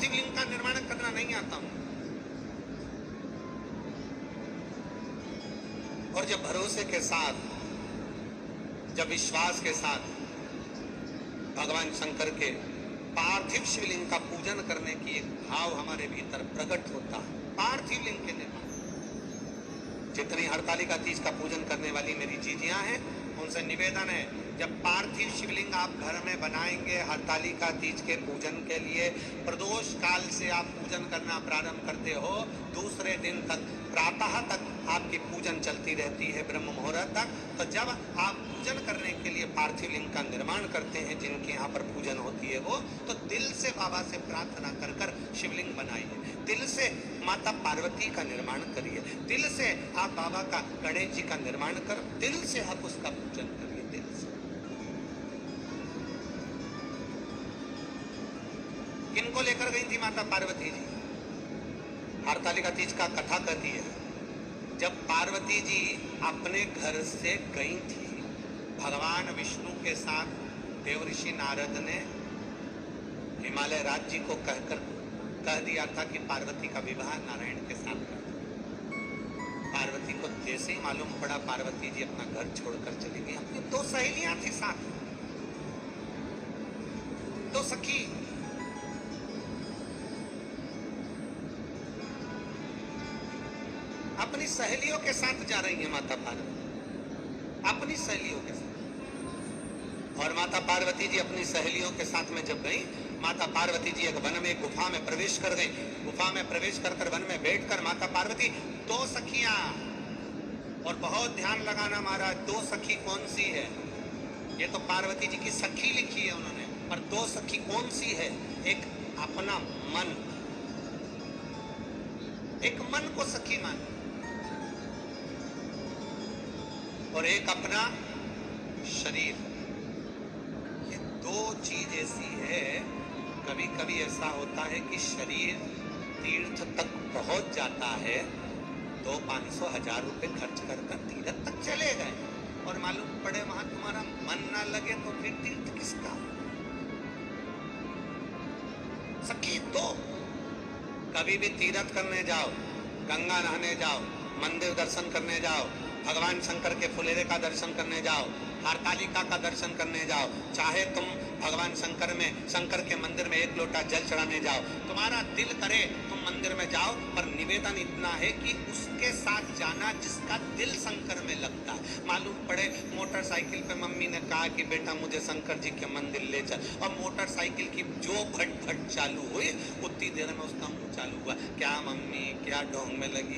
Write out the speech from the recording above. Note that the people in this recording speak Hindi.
पार्थिव लिंग का निर्माण करना नहीं आता हूं। और जब भरोसे के साथ, जब विश्वास के साथ भगवान शंकर के पार्थिव शिवलिंग का पूजन करने की एक भाव हमारे भीतर प्रकट होता है, पार्थिव लिंग के निर्माण, जितनी हरतालिका तीज का पूजन करने वाली मेरी जीजियां हैं, उनसे निवेदन है, जब पार्थिव शिवलिंग आप घर में बनाएंगे हरतालिका तीज के पूजन के लिए, प्रदोष काल से आप पूजन करना प्रारंभ करते हो, दूसरे दिन तक प्रातः तक आपकी पूजन चलती रहती है ब्रह्म मुहूर्त तक। तो जब आप पूजन करने के लिए पार्थिव लिंग का निर्माण करते हैं, जिनके यहाँ पर पूजन होती है वो, तो दिल से बाबा से प्रार्थना कर कर शिवलिंग बनाइए, दिल से माता पार्वती का निर्माण करिए, दिल से आप बाबा का गणेश जी का निर्माण कर, दिल से आप उसका पूजन करिए, दिल से। किनको लेकर गई थी माता पार्वती जी? हरतालिका तीज का कथा कहती है, जब पार्वती जी अपने घर से गई थी, भगवान विष्णु के साथ देवऋषि नारद ने हिमालय राज जी को कह दिया था कि पार्वती का विवाह नारायण के साथ कर दो। पार्वती को जैसे ही मालूम पड़ा, पार्वती जी अपना घर छोड़कर चली गई। अपनी दो सहेलियां थी साथ, दो सखी, अपनी सहेलियों के साथ जा रही है माता पार्वती, अपनी सहेलियों के साथ। और माता पार्वती जी अपनी सहेलियों के साथ में जब गई, माता पार्वती जी एक वन में गुफा में प्रवेश कर गई। गुफा में प्रवेश कर वन में बैठकर माता पार्वती, दो सखियां, और बहुत ध्यान लगाना महाराज, दो सखी कौन सी है? ये तो पार्वती जी की सखी लिखी है उन्होंने, पर दो सखी कौन सी है? एक अपना मन, एक मन को सखी मान, और एक अपना शरीर। ये दो चीज ऐसी है, कभी कभी ऐसा होता है कि शरीर तीर्थ तक पहुंच जाता है, 200-500-1000 रुपए खर्च कर तीर्थ तक चले गए, और मालूम पड़े वहां तुम्हारा मन ना लगे तो फिर तीर्थ किसका? सखी तो कभी भी तीर्थ करने जाओ, गंगा नहाने जाओ, मंदिर दर्शन करने जाओ, भगवान शंकर के फुलेरे का दर्शन करने जाओ, हरतालिका का दर्शन करने जाओ, चाहे तुम भगवान शंकर में, शंकर के मंदिर में एक लोटा जल चढ़ाने जाओ, तुम्हारा दिल करे तुम मंदिर में जाओ, पर निवेदन इतना है कि उसके साथ जाना जिसका दिल शंकर में लगता है। मालूम पड़े मोटरसाइकिल पे मम्मी ने कहा कि बेटा मुझे शंकर जी के मंदिर ले चल, और मोटरसाइकिल की जो फट फट चालू हुई, उतनी देर में उसका मुंह चालू हुआ, क्या मम्मी क्या ढोंग में लगी